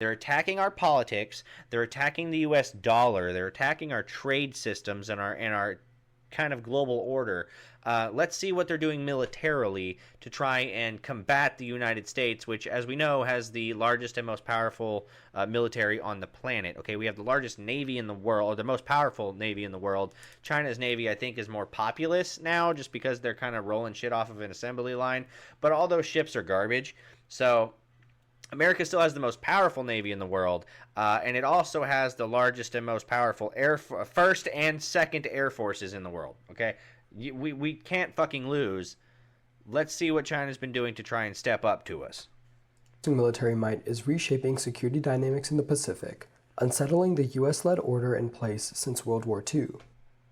They're attacking our politics. They're attacking the U.S. dollar. They're attacking our trade systems and our kind of global order. Let's see what they're doing militarily to try and combat the United States, which, as we know, has the largest and most powerful military on the planet. Okay, we have the largest navy in the world, or the most powerful navy in the world. China's navy, I think, is more populous now, just because they're kind of rolling shit off of an assembly line. But all those ships are garbage. So America still has the most powerful navy in the world, and it also has the largest and most powerful first and second air forces in the world. Okay, we can't fucking lose. Let's see what China's been doing to try and step up to us. Military might is reshaping security dynamics in the Pacific, unsettling the US-led order in place since World War II.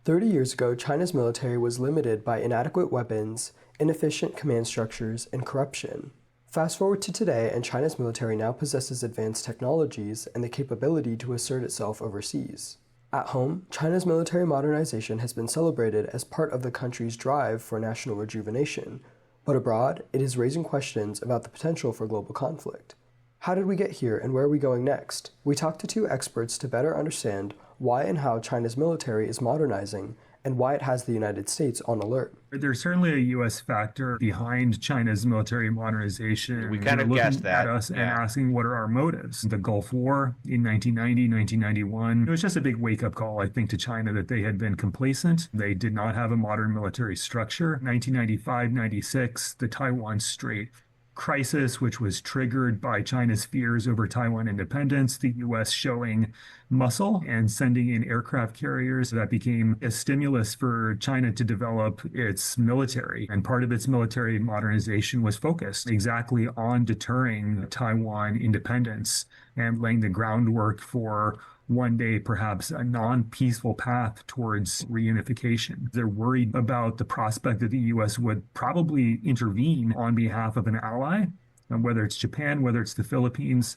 30 years ago, China's military was limited by inadequate weapons, inefficient command structures, and corruption. Fast forward to today, and China's military now possesses advanced technologies and the capability to assert itself overseas. At home, China's military modernization has been celebrated as part of the country's drive for national rejuvenation, but abroad, it is raising questions about the potential for global conflict. How did we get here, and where are we going next? We talked to two experts to better understand why and how China's military is modernizing and why it has the United States on alert. There's certainly a U.S. factor behind China's military modernization. We kind of guessed that. At us and asking what are our motives. The Gulf War in 1990, 1991, it was just a big wake-up call, I think, to China that they had been complacent. They did not have a modern military structure. 1995, 96, the Taiwan Strait crisis, which was triggered by China's fears over Taiwan independence, the U.S. showing muscle and sending in aircraft carriers. That became a stimulus for China to develop its military. And part of its military modernization was focused exactly on deterring Taiwan independence and laying the groundwork for one day, perhaps a non-peaceful path towards reunification. They're worried about the prospect that the U.S. would probably intervene on behalf of an ally, whether it's Japan, whether it's the Philippines,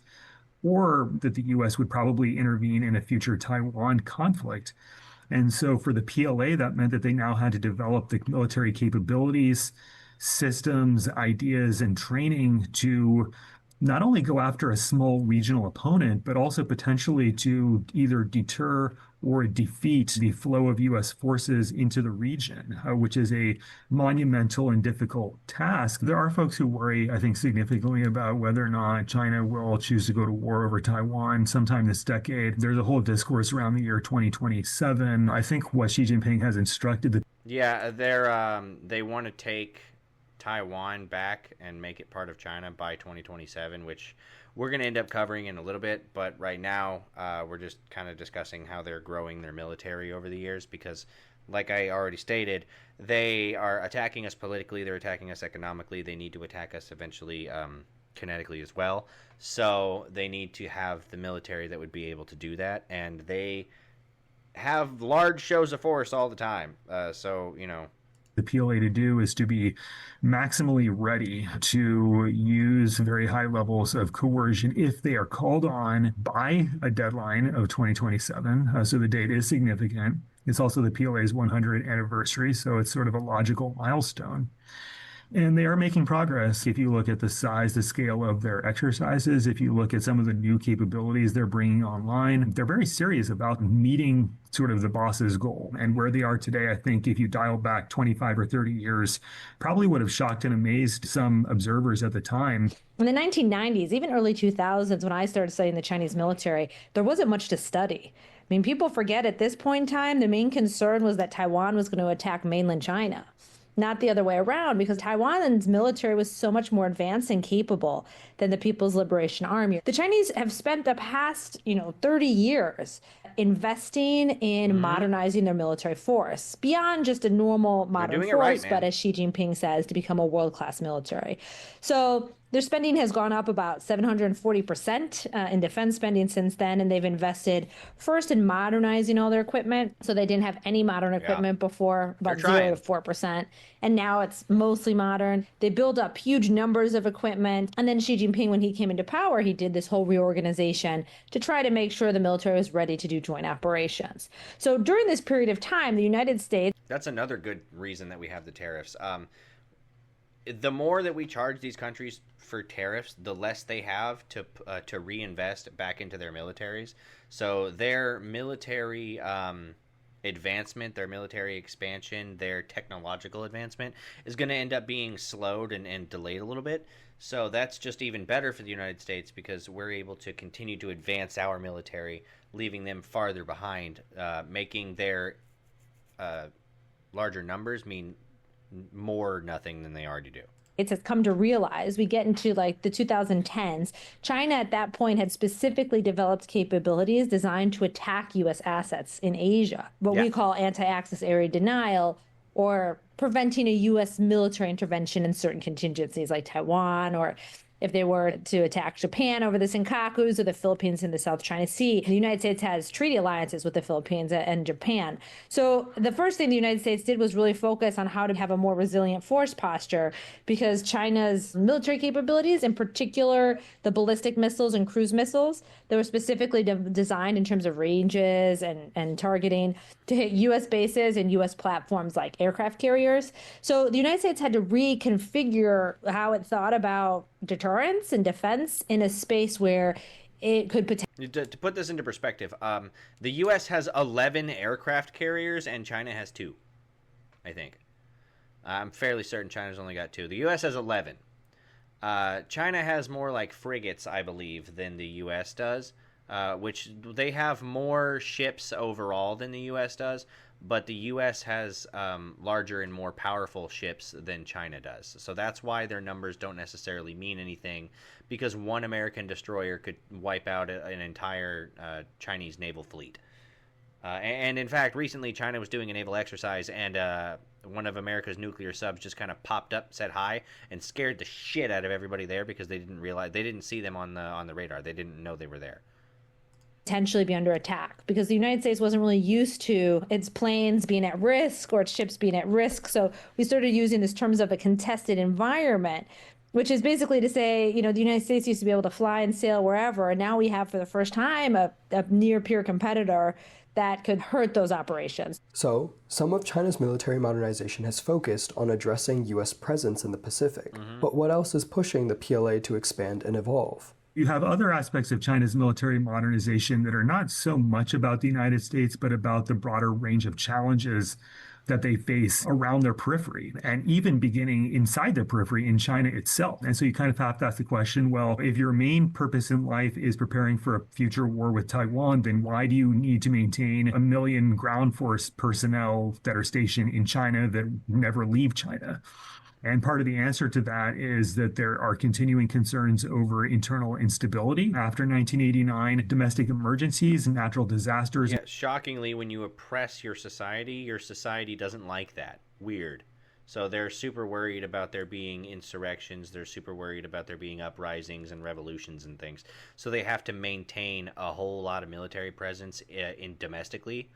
or that the U.S. would probably intervene in a future Taiwan conflict. And so for the PLA, that meant that they now had to develop the military capabilities, systems, ideas, and training to not only go after a small regional opponent, but also potentially to either deter or defeat the flow of U.S. forces into the region, which is a monumental and difficult task. There are folks who worry, I think, significantly about whether or not China will choose to go to war over Taiwan sometime this decade. There's a whole discourse around the year 2027. I think what Xi Jinping has instructed the... Yeah, they want to take Taiwan back and make it part of China by 2027, which we're going to end up covering in a little bit. But right now, we're just kind of discussing how they're growing their military over the years because, like I already stated, they are attacking us politically. They're attacking us economically. They need to attack us eventually kinetically as well. So they need to have the military that would be able to do that. And they have large shows of force all the time. So, you know, the PLA to do is to be maximally ready to use very high levels of coercion if they are called on by a deadline of 2027. So the date is significant. It's also the PLA's 100th anniversary, so it's sort of a logical milestone. And they are making progress. If you look at the size, the scale of their exercises, if you look at some of the new capabilities they're bringing online, they're very serious about meeting sort of the boss's goal. And where they are today, I think if you dial back 25 or 30 years, probably would have shocked and amazed some observers at the time. In the 1990s, even early 2000s, when I started studying the Chinese military, there wasn't much to study. I mean, people forget at this point in time, the main concern was that Taiwan was going to attack mainland China. Not the other way around, because Taiwan's military was so much more advanced and capable than the People's Liberation Army. The Chinese have spent the past, 30 years investing in modernizing their military force beyond just a normal modern force, but as Xi Jinping says, to become a world-class military. So their spending has gone up about 740% in defense spending since then, and they've invested first in modernizing all their equipment. So they didn't have any modern equipment before, about 0 to 4%, and now it's mostly modern. They build up huge numbers of equipment, and then Xi Jinping, when he came into power, he did this whole reorganization to try to make sure the military was ready to do joint operations. So during this period of time, the United States... That's another good reason that we have the tariffs. the more that we charge these countries for tariffs, the less they have to reinvest back into their militaries. So their military advancement, their military expansion, their technological advancement is going to end up being slowed and delayed a little bit. So that's just even better for the United States because we're able to continue to advance our military, leaving them farther behind, making their larger numbers mean more nothing than they already do. Has come to realize, we get into like the 2010s, China at that point had specifically developed capabilities designed to attack U.S. assets in Asia, what we call anti-access area denial, or preventing a U.S. military intervention in certain contingencies like Taiwan, or if they were to attack Japan over the Senkakus or the Philippines in the South China Sea. The United States has treaty alliances with the Philippines and Japan. So the first thing the United States did was really focus on how to have a more resilient force posture, because China's military capabilities, in particular the ballistic missiles and cruise missiles that were specifically designed in terms of ranges and targeting to hit U.S. bases and U.S. platforms like aircraft carriers. So the United States had to reconfigure how it thought about deterrence and defense in a space where it could potentially... To put this into perspective, the U.S. has 11 aircraft carriers and China has 2, I think. I'm fairly certain China's only got 2. The U.S. has 11. China has more like frigates, I believe, than the U.S. does, which they have more ships overall than the U.S. does, but the U.S. has larger and more powerful ships than China does. So that's why their numbers don't necessarily mean anything, because one American destroyer could wipe out an entire Chinese naval fleet. And in fact, recently China was doing a naval exercise, and one of America's nuclear subs just kind of popped up, said hi, and scared the shit out of everybody there because they didn't see them on the radar. They didn't know they were there. Potentially be under attack, because the United States wasn't really used to its planes being at risk or its ships being at risk. So we started using this terms of a contested environment, which is basically to say, the United States used to be able to fly and sail wherever, and now we have for the first time a near peer competitor that could hurt those operations. So, some of China's military modernization has focused on addressing U.S. presence in the Pacific. But what else is pushing the PLA to expand and evolve? You have other aspects of China's military modernization that are not so much about the United States, but about the broader range of challenges that they face around their periphery, and even beginning inside their periphery in China itself. And so you kind of have to ask the question, well, if your main purpose in life is preparing for a future war with Taiwan, then why do you need to maintain 1 million ground force personnel that are stationed in China that never leave China? And part of the answer to that is that there are continuing concerns over internal instability after 1989, domestic emergencies and natural disasters. Yeah, shockingly, when you oppress your society doesn't like that. Weird. So they're super worried about there being insurrections. They're super worried about there being uprisings and revolutions and things. So they have to maintain a whole lot of military presence domestically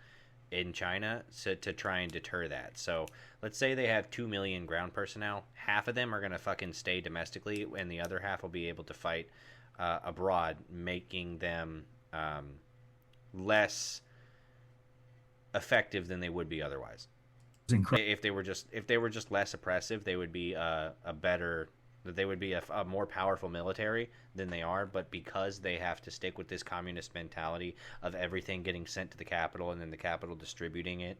in China to try and deter that. So let's say they have 2 million ground personnel. Half of them are going to fucking stay domestically, and the other half will be able to fight abroad, making them less effective than they would be otherwise. If they were just less oppressive, they would be a more powerful military than they are. But because they have to stick with this communist mentality of everything getting sent to the capital and then the capital distributing it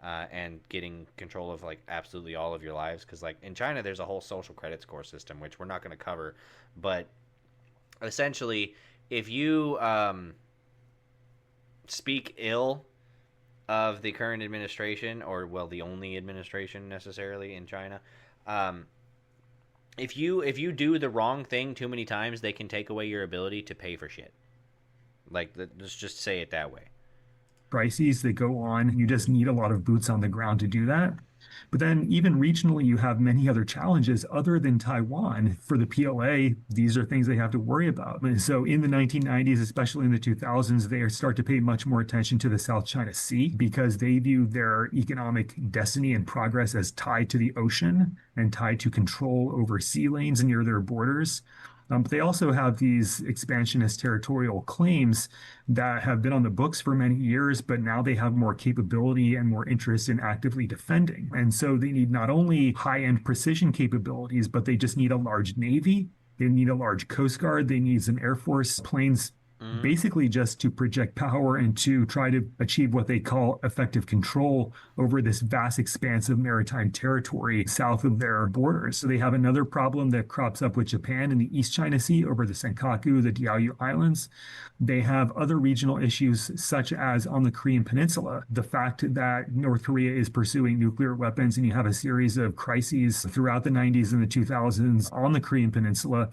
and getting control of like absolutely all of your lives, because like in China there's a whole social credit score system, which we're not going to cover, but essentially if you speak ill of the current administration, or well, the only administration necessarily in China, if you do the wrong thing too many times, they can take away your ability to pay for shit. Like, let's just say it that way. Crises that go on, you just need a lot of boots on the ground to do that. But then even regionally, you have many other challenges other than Taiwan. For the PLA, these are things they have to worry about. And so in the 1990s, especially in the 2000s, they start to pay much more attention to the South China Sea because they view their economic destiny and progress as tied to the ocean and tied to control over sea lanes near their borders. But they also have these expansionist territorial claims that have been on the books for many years, but now they have more capability and more interest in actively defending. And so they need not only high-end precision capabilities, but they just need a large navy. They need a large Coast Guard. They need some Air Force planes, basically just to project power and to try to achieve what they call effective control over this vast expanse of maritime territory south of their borders. So they have another problem that crops up with Japan in the East China Sea over the Senkaku, the Diaoyu Islands. They have other regional issues, such as on the Korean Peninsula, the fact that North Korea is pursuing nuclear weapons, and you have a series of crises throughout the 90s and the 2000s on the Korean Peninsula.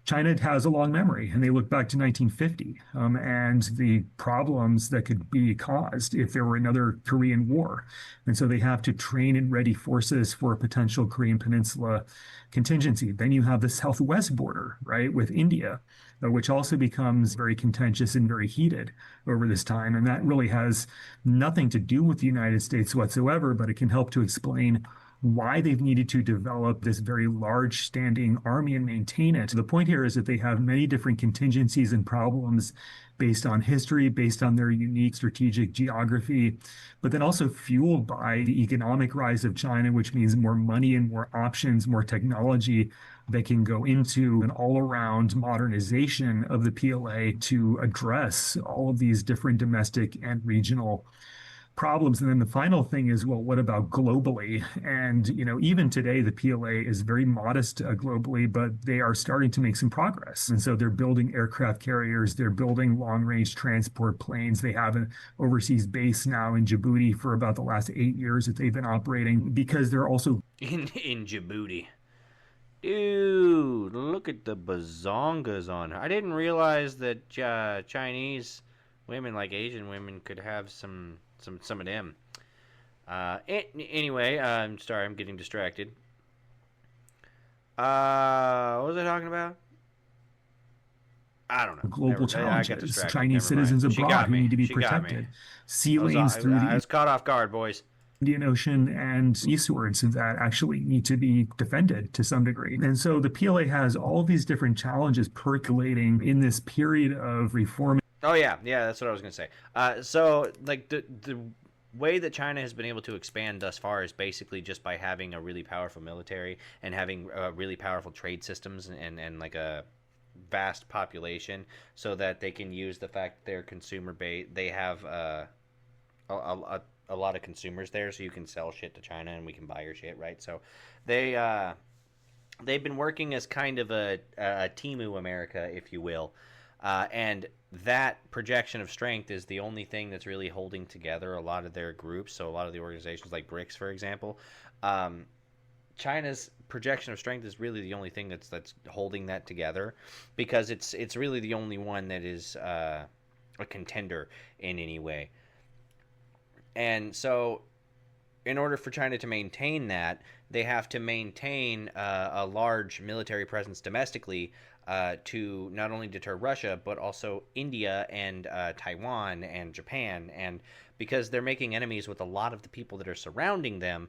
China has a long memory, and they look back to 1950 and the problems that could be caused if there were another Korean War. And so they have to train and ready forces for a potential Korean Peninsula contingency. Then you have the southwest border, right, with India, which also becomes very contentious and very heated over this time. And that really has nothing to do with the United States whatsoever, but it can help to explain why they've needed to develop this very large standing army and maintain it. The point here is that they have many different contingencies and problems based on history, based on their unique strategic geography, but then also fueled by the economic rise of China, which means more money and more options, more technology that can go into an all-around modernization of the PLA to address all of these different domestic and regional problems. And then the final thing is, well, what about globally? And, even today, the PLA is very modest globally, but they are starting to make some progress. And so they're building aircraft carriers, they're building long-range transport planes. They have an overseas base now in Djibouti for about the last 8 years that they've been operating, because they're also in Djibouti. Dude, look at the bazongas on her. I didn't realize that Chinese women, like Asian women, could have some of them. Anyway, I'm sorry, I'm getting distracted. What was I talking about? I don't know. global challenges. Chinese citizens abroad who need to be protected. Sea lanes through I the was caught off guard, boys. Indian Ocean and eastwards that actually need to be defended to some degree. And so the PLA has all these different challenges percolating in this period of reform. Oh yeah, that's what I was gonna say. So like the way that China has been able to expand thus far is basically just by having a really powerful military and having really powerful trade systems and like a vast population, so that they can use the fact their consumer base, they have a lot of consumers there, so you can sell shit to China and we can buy your shit, right? So they've been working as kind of a Temu America, if you will. And that projection of strength is the only thing that's really holding together a lot of their groups. So a lot of the organizations like BRICS, for example, China's projection of strength is really the only thing that's holding that together, because it's really the only one that is a contender in any way. And so in order for China to maintain that, they have to maintain a large military presence domestically, to not only deter Russia, but also India and Taiwan and Japan. And because they're making enemies with a lot of the people that are surrounding them,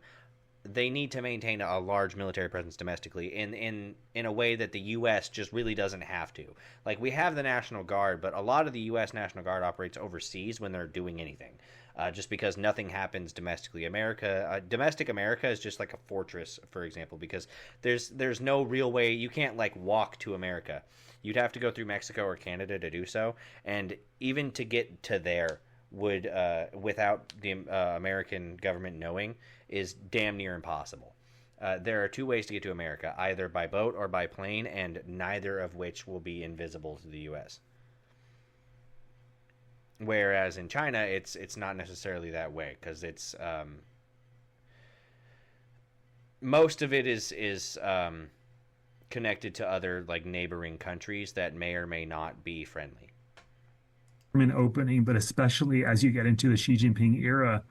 they need to maintain a large military presence domestically in a way that the U.S. just really doesn't have to. Like, we have the National Guard, but a lot of the U.S. National Guard operates overseas when they're doing anything. Just because nothing happens domestically. Domestic America is just like a fortress, for example, because there's no real way. You can't like walk to America. You'd have to go through Mexico or Canada to do so, and even to get to there would, without the American government knowing, is damn near impossible. There are two ways to get to America, either by boat or by plane, and neither of which will be invisible to the U.S. Whereas in China, it's not necessarily that way, because it's most of it is connected to other like neighboring countries that may or may not be friendly. Opening, but especially as you get into the Xi Jinping era,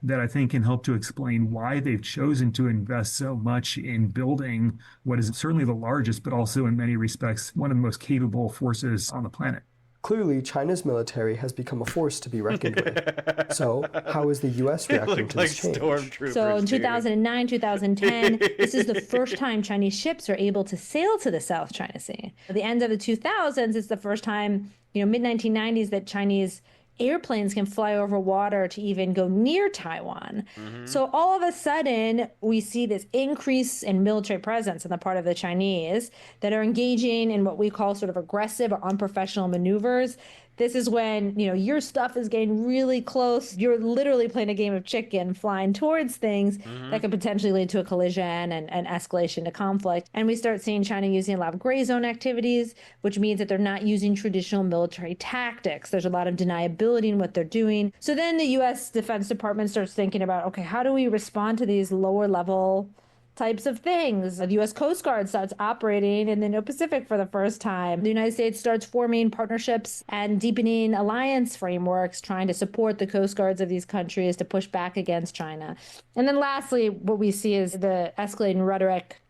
that I think can help to explain why they've chosen to invest so much in building what is certainly the largest, but also in many respects one of the most capable forces on the planet. Clearly, China's military has become a force to be reckoned with. So, how is the U.S. reacting to this change? So in 2009, 2010, this is the first time Chinese ships are able to sail to the South China Sea. At the end of the 2000s, it's the first time, mid-1990s, that Chinese airplanes can fly over water to even go near Taiwan. So all of a sudden, we see this increase in military presence on the part of the Chinese that are engaging in what we call sort of aggressive or unprofessional maneuvers. This is when, your stuff is getting really close. You're literally playing a game of chicken, flying towards things that could potentially lead to a collision and escalation to conflict. And we start seeing China using a lot of gray zone activities, which means that they're not using traditional military tactics. There's a lot of deniability in what they're doing. So then the U.S. Defense Department starts thinking about, okay, how do we respond to these lower level types of things? The U.S. Coast Guard starts operating in the Indo-Pacific for the first time. The United States starts forming partnerships and deepening alliance frameworks, trying to support the Coast Guards of these countries to push back against China. And then lastly, what we see is the escalating rhetoric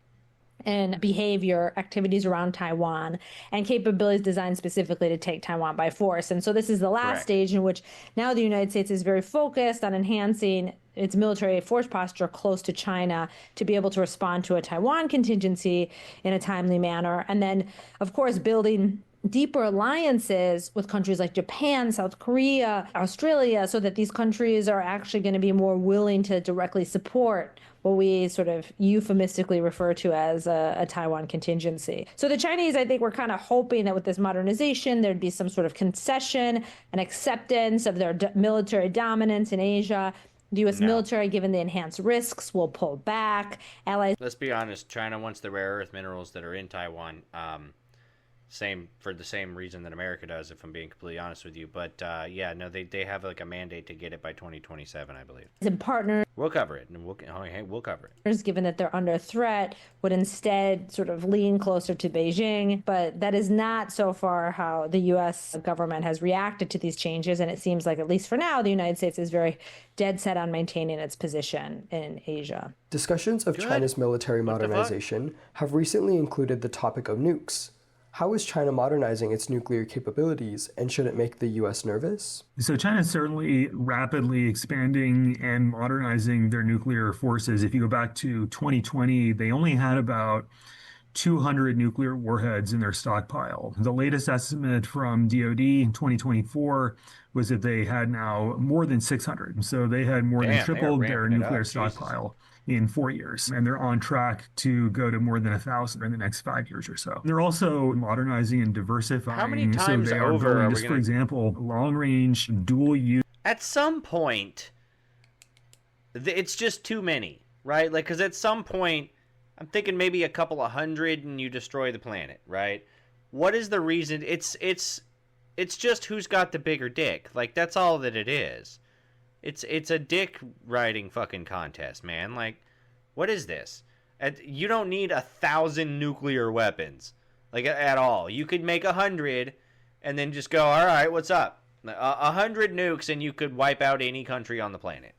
and behavior, activities around Taiwan, and capabilities designed specifically to take Taiwan by force. And so this is the last stage in which now the United States is very focused on enhancing its military force posture close to China to be able to respond to a Taiwan contingency in a timely manner. And then, of course, building deeper alliances with countries like Japan, South Korea, Australia, so that these countries are actually going to be more willing to directly support what we sort of euphemistically refer to as a Taiwan contingency. So the Chinese, I think, were kind of hoping that with this modernization, there'd be some sort of concession and acceptance of their military dominance in Asia. The U.S. military, given the enhanced risks, will pull back. Allies. Let's be honest. China wants the rare earth minerals that are in Taiwan. For the same reason that America does, if I'm being completely honest with you. But they have like a mandate to get it by 2027, I believe. And partners. We'll cover it, and we'll cover it. Given that they're under threat, would instead sort of lean closer to Beijing. But that is not so far how the U.S. government has reacted to these changes. And it seems like, at least for now, the United States is very dead set on maintaining its position in Asia. Discussions of China's military modernization have recently included the topic of nukes. How is China modernizing its nuclear capabilities, and should it make the U.S. nervous? So China is certainly rapidly expanding and modernizing their nuclear forces. If you go back to 2020, they only had about 200 nuclear warheads in their stockpile. The latest estimate from DoD in 2024 was that they had now more than 600. So they had more than tripled their nuclear stockpile in 4 years. And they're on track to go to more than 1,000 in the next 5 years or so. They're also modernizing and diversifying. How many times so they are over building, for example, long-range dual-use. At some point, it's just too many, right? Like, because at some point, I'm thinking maybe a couple of hundred and you destroy the planet, right? What is the reason? It's just who's got the bigger dick. Like, that's all that it is. It's a dick riding fucking contest, man. Like, what is this? You don't need 1,000 nuclear weapons, like, at all. You could make 100 and then just go, all right, what's up? 100 nukes and you could wipe out any country on the planet.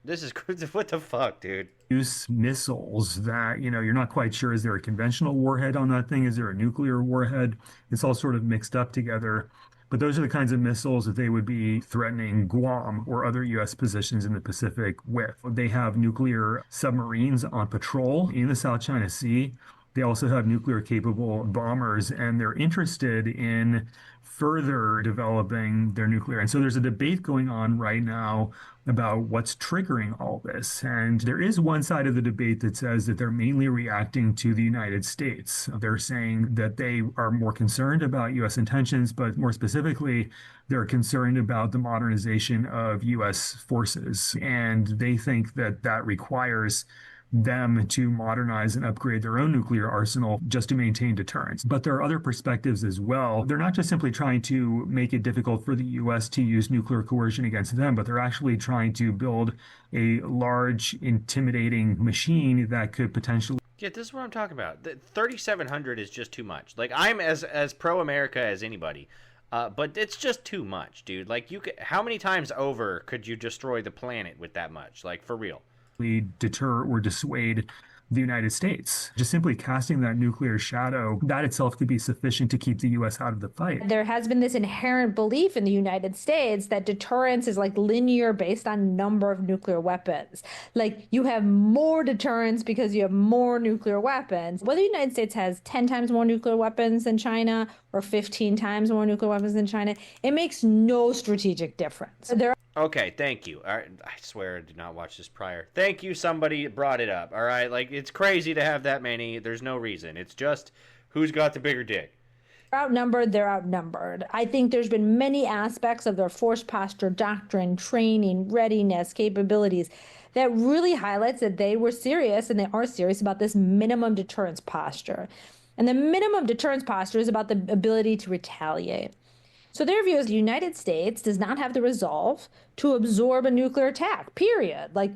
This is what the fuck, dude? Use missiles that, you're not quite sure. Is there a conventional warhead on that thing? Is there a nuclear warhead? It's all sort of mixed up together. But those are the kinds of missiles that they would be threatening Guam or other U.S. positions in the Pacific with. They have nuclear submarines on patrol in the South China Sea. They also have nuclear-capable bombers, and they're interested in further developing their nuclear. And so there's a debate going on right now about what's triggering all this. And there is one side of the debate that says that they're mainly reacting to the United States. They're saying that they are more concerned about U.S. intentions, but more specifically, they're concerned about the modernization of U.S. forces. And they think that that requires them to modernize and upgrade their own nuclear arsenal just to maintain deterrence. But there are other perspectives as well. They're not just simply trying to make it difficult for the U.S. to use nuclear coercion against them, but they're actually trying to build a large, intimidating machine that could potentially... Yeah, this is what I'm talking about. The 3,700 is just too much. Like, I'm as pro-America as anybody, but it's just too much, dude. Like, how many times over could you destroy the planet with that much? Like, for real. Deter or dissuade the United States. Just simply casting that nuclear shadow, that itself could be sufficient to keep the US out of the fight. There has been this inherent belief in the United States that deterrence is like linear based on number of nuclear weapons. Like you have more deterrence because you have more nuclear weapons. Whether the United States has 10 times more nuclear weapons than China or 15 times more nuclear weapons than China, it makes no strategic difference. Okay, thank you. All right, I swear I did not watch this prior. Thank you, somebody brought it up. All right, like it's crazy to have that many. There's no reason. It's just who's got the bigger dick. They're outnumbered. I think there's been many aspects of their force posture, doctrine, training, readiness, capabilities that really highlights that they were serious and they are serious about this minimum deterrence posture. And the minimum deterrence posture is about the ability to retaliate. So their view is the United States does not have the resolve to absorb a nuclear attack, period. Like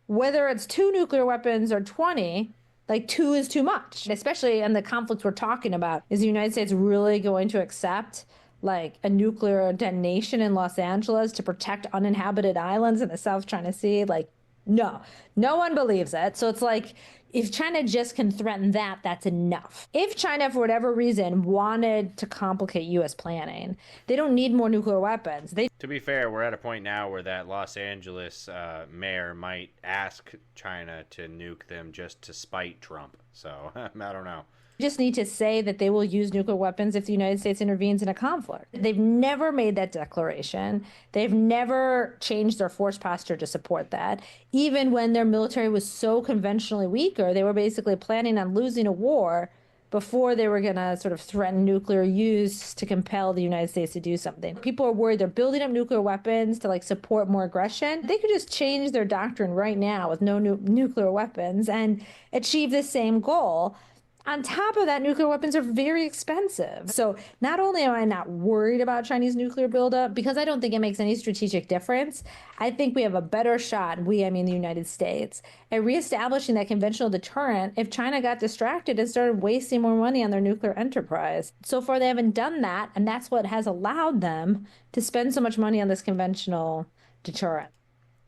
whether it's 2 nuclear weapons or 20, like 2 is too much. Especially in the conflicts we're talking about, is the United States really going to accept like a nuclear detonation in Los Angeles to protect uninhabited islands in the South China Sea? Like, no one believes it. So it's like, if China just can threaten that, that's enough. If China, for whatever reason, wanted to complicate U.S. planning, they don't need more nuclear weapons. To be fair, we're at a point now where that Los Angeles mayor might ask China to nuke them just to spite Trump. So, I don't know. Just need to say that they will use nuclear weapons if the United States intervenes in a conflict. They've never made that declaration. They've never changed their force posture to support that. Even when their military was so conventionally weaker, they were basically planning on losing a war before they were going to sort of threaten nuclear use to compel the United States to do something. People are worried they're building up nuclear weapons to like support more aggression. They could just change their doctrine right now with no nuclear weapons and achieve the same goal. On top of that, nuclear weapons are very expensive. So not only am I not worried about Chinese nuclear buildup, because I don't think it makes any strategic difference, I think we have a better shot, I mean the United States, at reestablishing that conventional deterrent if China got distracted and started wasting more money on their nuclear enterprise. So far, they haven't done that, and that's what has allowed them to spend so much money on this conventional deterrent.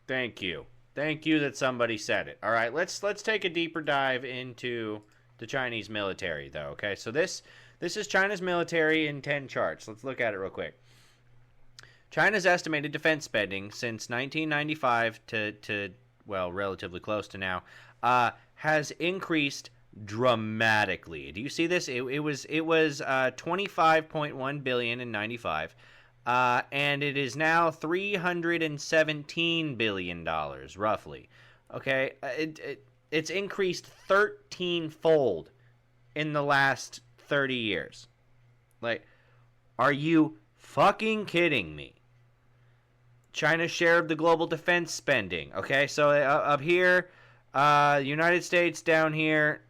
Thank you. Thank you that somebody said it. All right, let's take a deeper dive into the Chinese military, though. Okay, so this is China's military in 10 charts. Let's look at it real quick. China's estimated defense spending since 1995 to well, relatively close to now, has increased dramatically. Do you see this? It was 25.1 billion in 95, and it is now 317 billion dollars roughly. Okay, it's increased 13-fold in the last 30 years. Like, are you fucking kidding me? China's share of the global defense spending. Okay, so up here, United States down here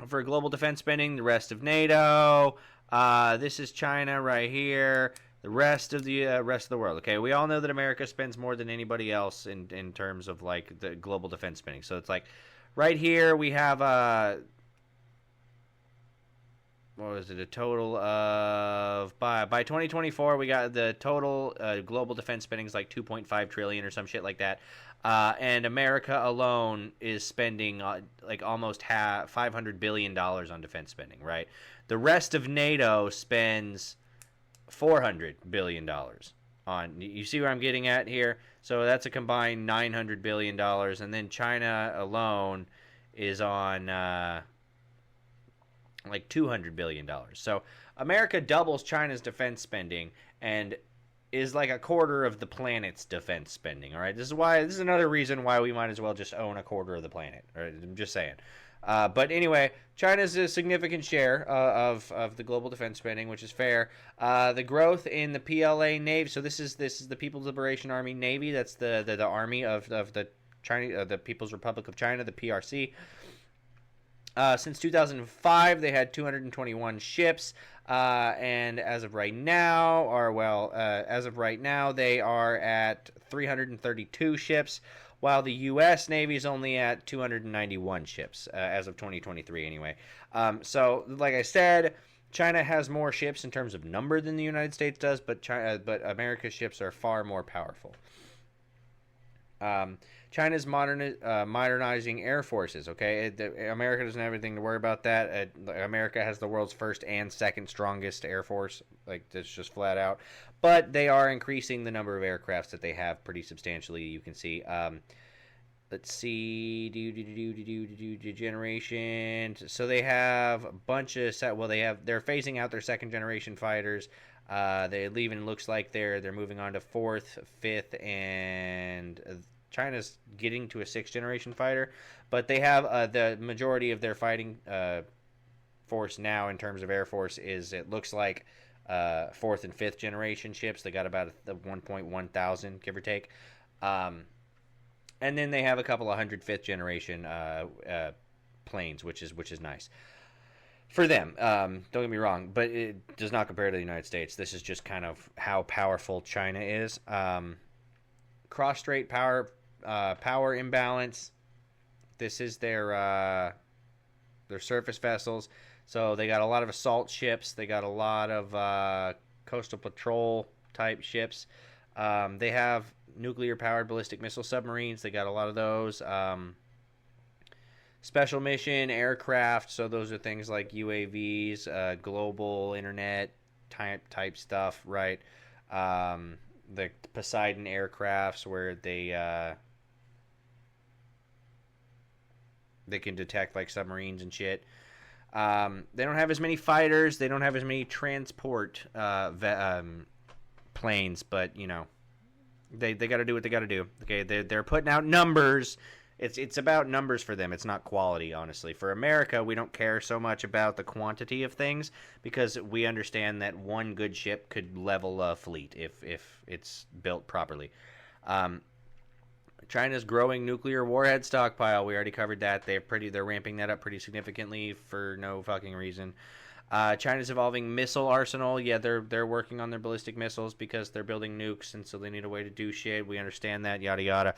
for global defense spending, the rest of NATO. This is China right here. The rest of the world. Okay, we all know that America spends more than anybody else in terms of like the global defense spending. So it's like right here we have what was it? A total of by 2024 we got the total global defense spending is like 2.5 trillion or some shit like that. And America alone is spending like almost $500 billion on defense spending. Right. The rest of NATO spends $400 billion on. You see where I'm getting at here? So that's a combined $900 billion, and then China alone is on like $200 billion. So America doubles China's defense spending and is like a quarter of the planet's defense spending. All right, this is another reason why we might as well just own a quarter of the planet. All right, I'm just saying. But anyway, China's a significant share of the global defense spending, which is fair. The growth in the PLA Navy. So this is the People's Liberation Army Navy. That's the army of the China, the People's Republic of China, the PRC. Since 2005, they had 221 ships, and as of right now, they are at 332 ships. While the U.S. Navy is only at 291 ships as of 2023 anyway. So, like I said, China has more ships in terms of number than the United States does, but America's ships are far more powerful. China's modernizing air forces. Okay, America doesn't have anything to worry about that. America has the world's first and second strongest air force. Like, that's just flat out. But they are increasing the number of aircrafts that they have pretty substantially. You can see. Let's see, generation. So they have a bunch of they're phasing out their second generation fighters. They even looks like they're moving on to fourth, fifth, and China's getting to a sixth generation fighter. But they have the majority of their fighting force now in terms of air force is, it looks like, fourth and fifth generation ships. They got about 1.1 thousand, give or take. And then they have a couple of 105th generation planes, which is nice for them. Don't get me wrong, but it does not compare to the United States. This is just kind of how powerful China is. Cross-strait power imbalance. This is their surface vessels. So they got a lot of assault ships. They got a lot of coastal patrol type ships. They have nuclear-powered ballistic missile submarines. They got a lot of those. Special mission aircraft. So those are things like UAVs, global internet type stuff, right? The Poseidon aircrafts, where they can detect like submarines and shit. They don't have as many fighters. They don't have as many transport planes, but you know. They got to do what they got to do. Okay, they're putting out numbers. It's about numbers for them. It's not quality, honestly. For America, we don't care so much about the quantity of things, because we understand that one good ship could level a fleet if it's built properly. China's growing nuclear warhead stockpile. We already covered that. They're ramping that up pretty significantly for no fucking reason. China's evolving missile arsenal. Yeah, they're working on their ballistic missiles because they're building nukes, and so they need a way to do shit. We understand that, yada yada.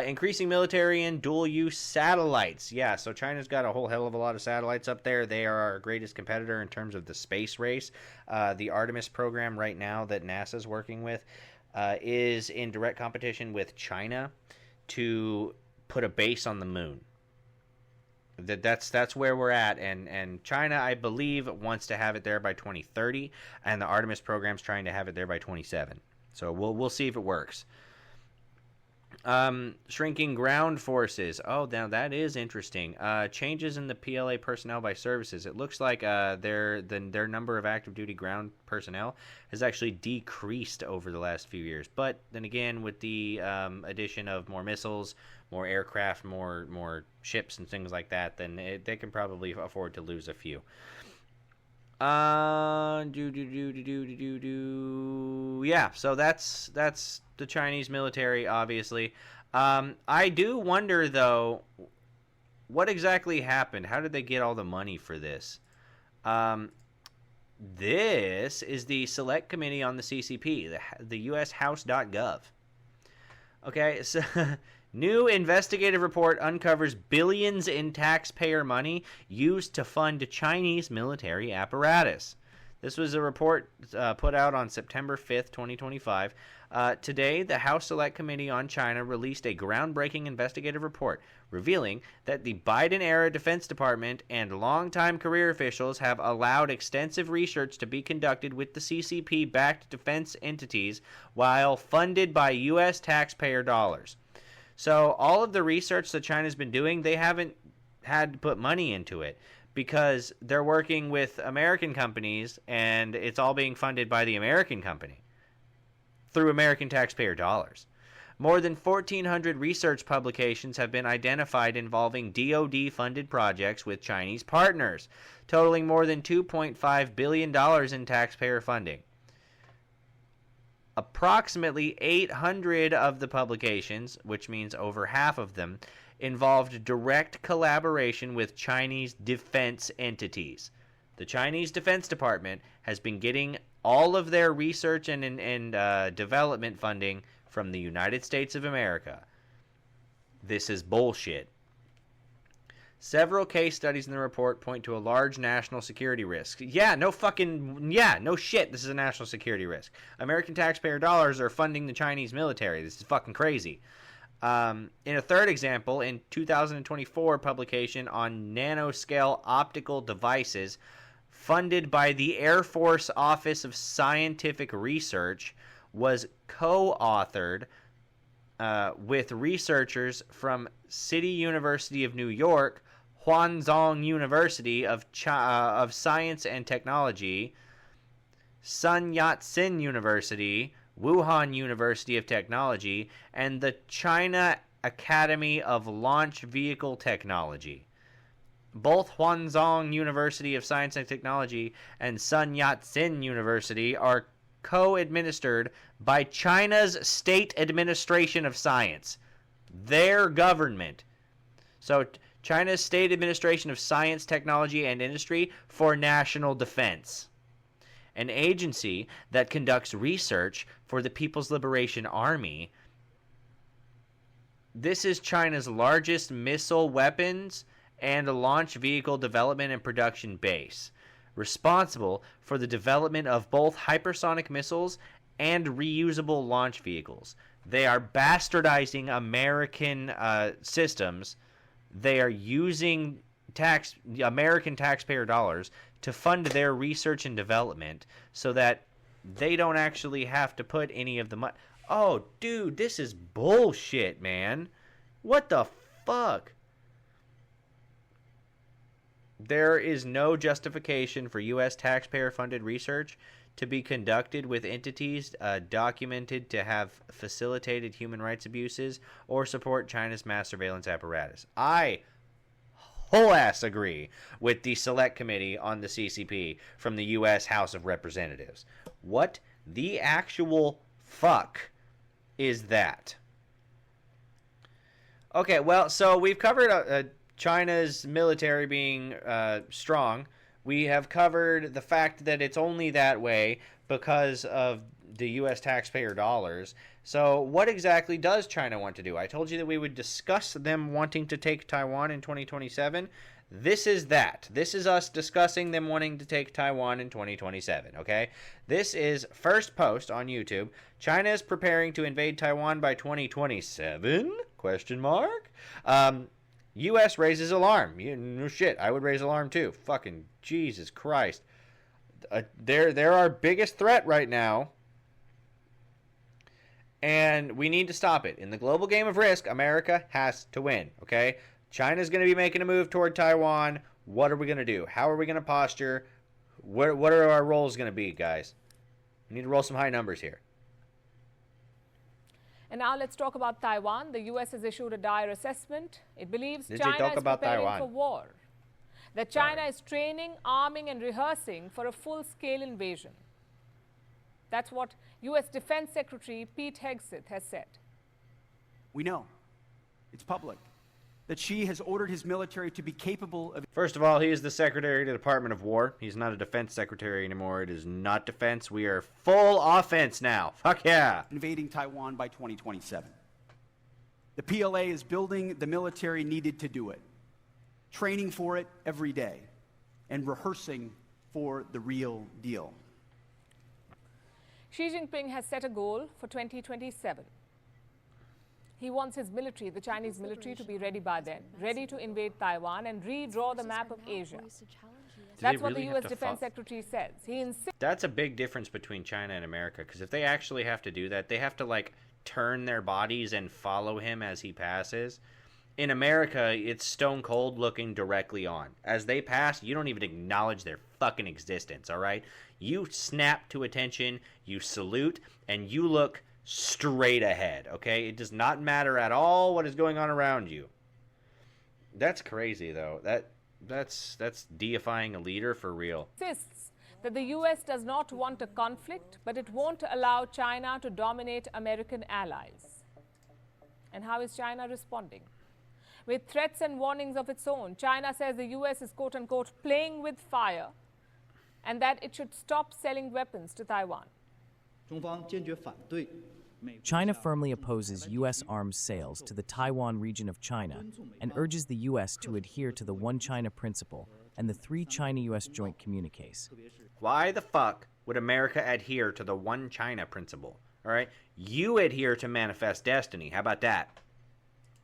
Increasing military and dual-use satellites. Yeah, so China's got a whole hell of a lot of satellites up there. They are our greatest competitor in terms of the space race. The Artemis program right now that NASA's working with is in direct competition with China to put a base on the moon. That's where we're at, and China, I believe, wants to have it there by 2030, and the Artemis program's trying to have it there by 27. So we'll see if it works. Shrinking ground forces. Oh, now that is interesting. Changes in the PLA personnel by services. It looks like their number of active duty ground personnel has actually decreased over the last few years. But then again, with the addition of more missiles, more aircraft, more ships and things like that, then they can probably afford to lose a few. Yeah, so that's the Chinese military, obviously. I do wonder, though, what exactly happened? How did they get all the money for this? This is the Select Committee on the CCP, the U.S. House.gov. Okay, so new investigative report uncovers billions in taxpayer money used to fund Chinese military apparatus. This was a report put out on September 5th, 2025. Today, the House Select Committee on China released a groundbreaking investigative report revealing that the Biden-era Defense Department and longtime career officials have allowed extensive research to be conducted with the CCP-backed defense entities while funded by U.S. taxpayer dollars. So all of the research that China's been doing, they haven't had to put money into it, because they're working with American companies, and it's all being funded by the American company through American taxpayer dollars. More than 1,400 research publications have been identified involving DoD-funded projects with Chinese partners, totaling more than $2.5 billion in taxpayer funding. Approximately 800 of the publications, which means over half of them, involved direct collaboration with Chinese defense entities. The Chinese Defense Department has been getting all of their research and development funding from the United States of America. This is bullshit. Several case studies in the report point to a large national security risk. No shit, this is a national security risk. American taxpayer dollars are funding the Chinese military. This is fucking crazy. In a third example, in 2024 publication on nanoscale optical devices funded by the Air Force Office of Scientific Research, was co-authored with researchers from City University of New York, Huanzhong University of Science and Technology, Sun Yat-sen University, Wuhan University of Technology, and the China Academy of Launch Vehicle Technology. Both Huanzhong University of Science and Technology and Sun Yat-sen University are co-administered by China's State Administration of Science, their government. So China's State Administration of Science, Technology, and Industry for National Defense, an agency that conducts research for the People's Liberation Army. This is China's largest missile weapons and launch vehicle development and production base, responsible for the development of both hypersonic missiles and reusable launch vehicles. They are bastardizing American systems. They are using American taxpayer dollars to fund their research and development so that they don't actually have to put any of the money. Oh, dude, this is bullshit, man. What the fuck? There is no justification for U.S. taxpayer-funded research to be conducted with entities documented to have facilitated human rights abuses or support China's mass surveillance apparatus. I whole ass agree with the Select Committee on the CCP from the U.S. House of Representatives. What the actual fuck is that? Okay, well, so we've covered China's military being strong. We have covered the fact that it's only that way because of the U.S. taxpayer dollars. So what exactly does China want to do? I told you that we would discuss them wanting to take Taiwan in 2027. This is that. This is us discussing them wanting to take Taiwan in 2027, okay? This is first post on YouTube. China is preparing to invade Taiwan by 2027? Question mark. U.S. raises alarm. No shit, I would raise alarm too. Fucking Jesus Christ. They're our biggest threat right now. And we need to stop it. In the global game of risk, America has to win, okay? China's going to be making a move toward Taiwan. What are we going to do? How are we going to posture? What are our roles going to be, guys? We need to roll some high numbers here. And now let's talk about Taiwan. The U.S. has issued a dire assessment. It believes Did China you talk is about preparing Taiwan? for war. That China is training, arming, and rehearsing for a full-scale invasion. That's what U.S. Defense Secretary Pete Hegseth has said. We know, it's public, that Xi has ordered his military to be capable of... First of all, he is the Secretary of the Department of War. He's not a defense secretary anymore. It is not defense. We are full offense now. Fuck yeah. ...invading Taiwan by 2027. The PLA is building the military needed to do it, training for it every day, and rehearsing for the real deal. Xi Jinping has set a goal for 2027. He wants his military, the Chinese military, to be ready by then, ready to invade Taiwan and redraw the map of Asia. That's what the U.S. Defense Secretary says. He insists. That's a big difference between China and America, because if they actually have to do that, they have to, like, turn their bodies and follow him as he passes. In America, it's stone cold looking directly on. As they pass, you don't even acknowledge their fucking existence, all right? You snap to attention, you salute, and you look straight ahead, okay? It does not matter at all what is going on around you. That's crazy, though. That's deifying a leader for real. Insists that the U.S. does not want a conflict, but it won't allow China to dominate American allies. And how is China responding? With threats and warnings of its own, China says the U.S. is, quote-unquote, playing with fire and that it should stop selling weapons to Taiwan. China firmly opposes U.S. arms sales to the Taiwan region of China and urges the U.S. to adhere to the One China principle and the 3 China-U.S. joint communiques. Why the fuck would America adhere to the One China principle? All right? You adhere to Manifest Destiny. How about that?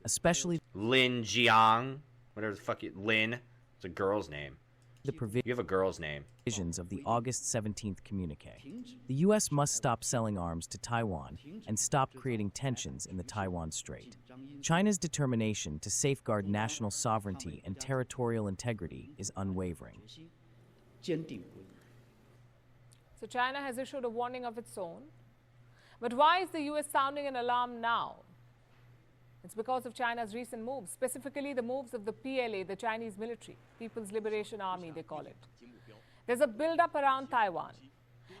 especially Lin Jiang, whatever the fuck Lin. It's a girl's name. the You have a girl's name. provisions of the August 17th communique. The U.S. must stop selling arms to Taiwan and stop creating tensions in the Taiwan Strait. China's determination to safeguard national sovereignty and territorial integrity is unwavering. So China has issued a warning of its own. But why is the US sounding an alarm now? It's because of China's recent moves, specifically the moves of the PLA, the Chinese military, People's Liberation Army, they call it. There's a build-up around Taiwan.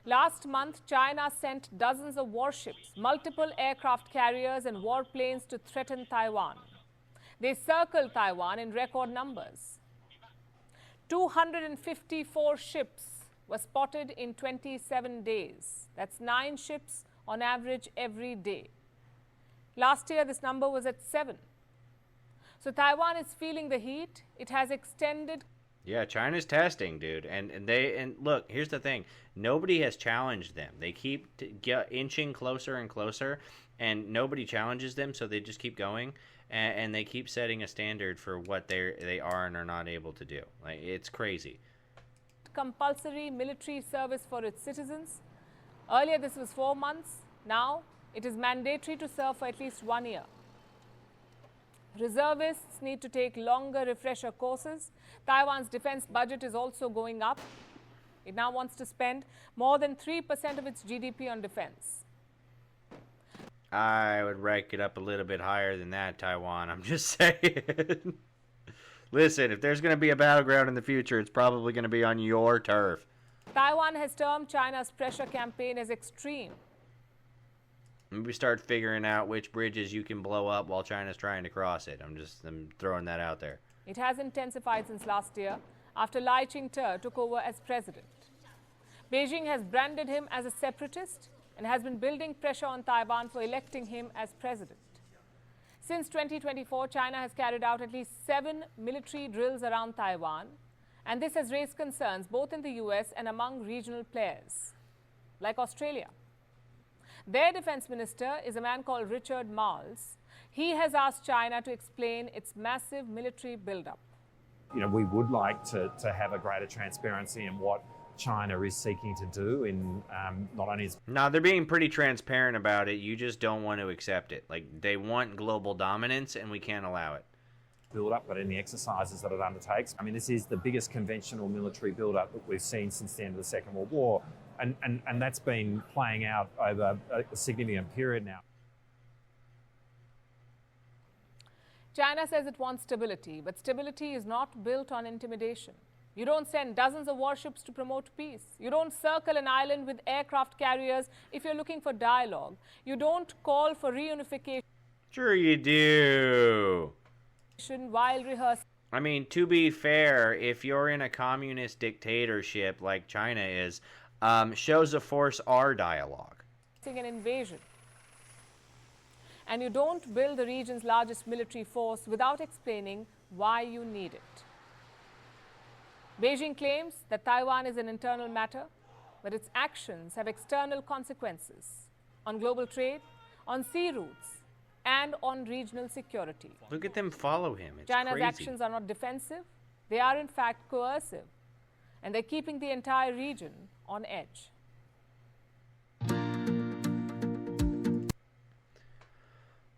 Last month, China sent dozens of warships, multiple aircraft carriers and warplanes to threaten Taiwan. They circled Taiwan in record numbers. 254 ships were spotted in 27 days. That's 9 ships on average every day. Last year, this number was at 7. So Taiwan is feeling the heat. It has extended. Yeah, China's testing, dude. And look, here's the thing. Nobody has challenged them. They keep inching closer and closer, and nobody challenges them, so they just keep going. And they keep setting a standard for what they are and are not able to do. Like, it's crazy. Compulsory military service for its citizens. Earlier, this was 4 months. Now, it is mandatory to serve for at least 1 year. Reservists need to take longer refresher courses. Taiwan's defense budget is also going up. It now wants to spend more than 3% of its GDP on defense. I would rank it up a little bit higher than that, Taiwan. I'm just saying. Listen, if there's going to be a battleground in the future, it's probably going to be on your turf. Taiwan has termed China's pressure campaign as extreme. Maybe start figuring out which bridges you can blow up while China's trying to cross it. I'm throwing that out there. It has intensified since last year after Lai Ching-te took over as president. Beijing has branded him as a separatist and has been building pressure on Taiwan for electing him as president. Since 2024, China has carried out at least 7 military drills around Taiwan, and this has raised concerns both in the US and among regional players, like Australia. Their defense minister is a man called Richard Marles. He has asked China to explain its massive military buildup. You know, we would like to have a greater transparency in what China is seeking to do in not only its... No, they're being pretty transparent about it. You just don't want to accept it. Like, they want global dominance, and we can't allow it. Build-up, but in the exercises that it undertakes. I mean, this is the biggest conventional military build-up that we've seen since the end of the Second World War. And that's been playing out over a significant period now. China says it wants stability, but stability is not built on intimidation. You don't send dozens of warships to promote peace. You don't circle an island with aircraft carriers if you're looking for dialogue. You don't call for reunification. Sure you do. While rehearsing. I mean, to be fair, if you're in a communist dictatorship like China is, shows of force are dialogue. An invasion. And you don't build the region's largest military force without explaining why you need it. Beijing claims that Taiwan is an internal matter, but its actions have external consequences on global trade, on sea routes, and on regional security. Look at them follow him. It's China's crazy. actions are not defensive. They are, in fact, coercive. And they're keeping the entire region on edge.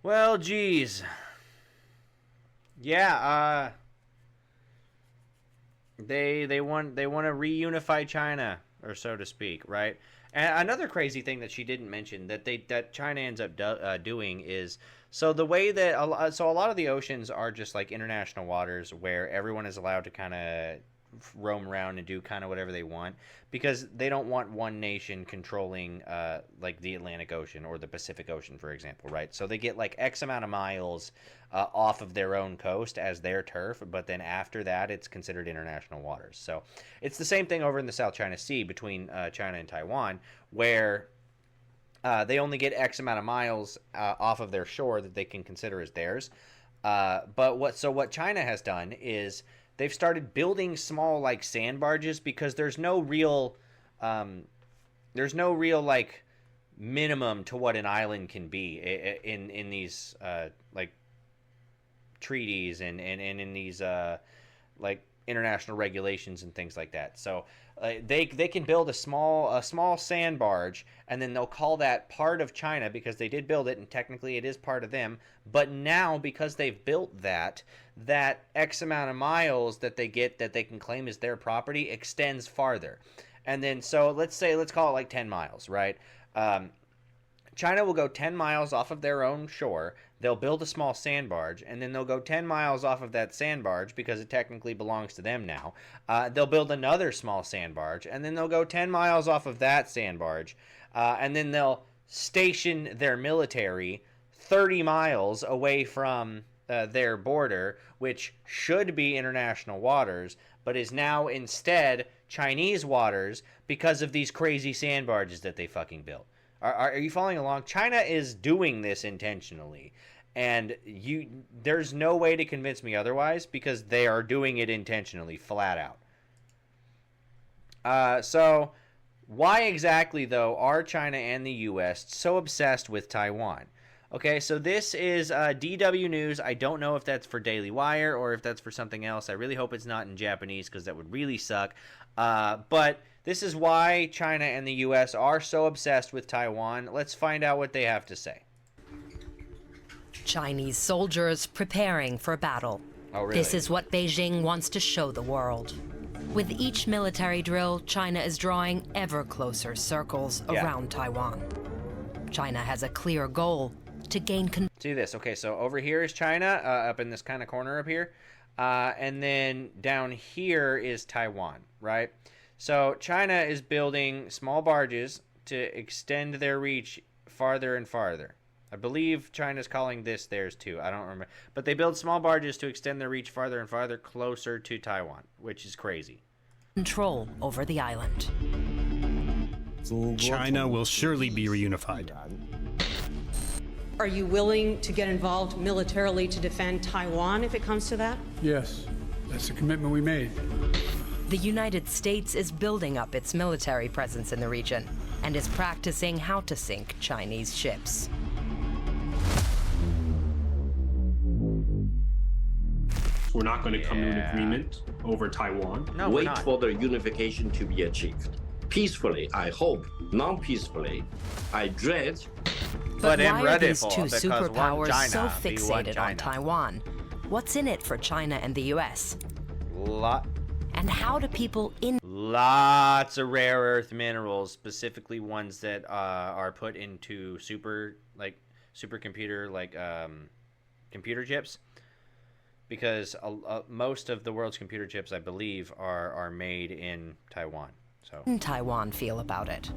Well, geez. Yeah, they want to reunify China, or so to speak, right? And another crazy thing that she didn't mention that China ends up doing is, so the way that a lot of the oceans are just like international waters where everyone is allowed to kind of roam around and do kind of whatever they want, because they don't want one nation controlling like the Atlantic Ocean or the Pacific Ocean, for example, right? So they get like X amount of miles off of their own coast as their turf, but then after that it's considered international waters. So it's the same thing over in the South China Sea between China and Taiwan, where they only get X amount of miles off of their shore that they can consider as theirs. But what China has done is they've started building small like sand barges, because there's no real like minimum to what an island can be in these like treaties and in these like international regulations and things like that. So they can build a small sand barge, and then they'll call that part of China because they did build it, and technically it is part of them. But now, because they've built that X amount of miles that they get that they can claim as their property extends farther. And then, so let's call it like 10 miles, right? China will go 10 miles off of their own shore. They'll build a small sand barge, and then they'll go 10 miles off of that sand barge because it technically belongs to them now. They'll build another small sand barge, and then they'll go 10 miles off of that sand barge, and then they'll station their military 30 miles away from their border, which should be international waters, but is now instead Chinese waters because of these crazy sand barges that they fucking built. Are you following along? China is doing this intentionally, and there's no way to convince me otherwise because they are doing it intentionally, flat out. So why exactly, though, are China and the U.S. so obsessed with Taiwan? Okay, so this is DW News. I don't know if that's for Daily Wire or if that's for something else. I really hope it's not in Japanese because that would really suck. But this is why China and the U.S. are so obsessed with Taiwan. Let's find out what they have to say. Chinese soldiers preparing for battle. Oh, really? This is what Beijing wants to show the world. With each military drill, China is drawing ever closer circles around Taiwan. China has a clear goal to gain control. See this. Okay, so over here is China, up in this kind of corner up here. And then down here is Taiwan, right? So China is building small barges to extend their reach farther and farther. I believe China's calling this theirs too. I don't remember. But they build small barges to extend their reach farther and farther closer to Taiwan, which is crazy. Control over the island. China will surely be reunified. Are you willing to get involved militarily to defend Taiwan if it comes to that? Yes, that's the commitment we made. The United States is building up its military presence in the region and is practicing how to sink Chinese ships. We're not going to come to an agreement over Taiwan. No, wait for the unification to be achieved. Peacefully, I hope. Non-peacefully, I dread. But why are these two superpowers so fixated on Taiwan? What's in it for China and the U.S.? And how do people Lots of rare earth minerals, specifically ones that are put into supercomputer, computer chips. Because most of the world's computer chips, I believe, are made in Taiwan. So Taiwan feel about it?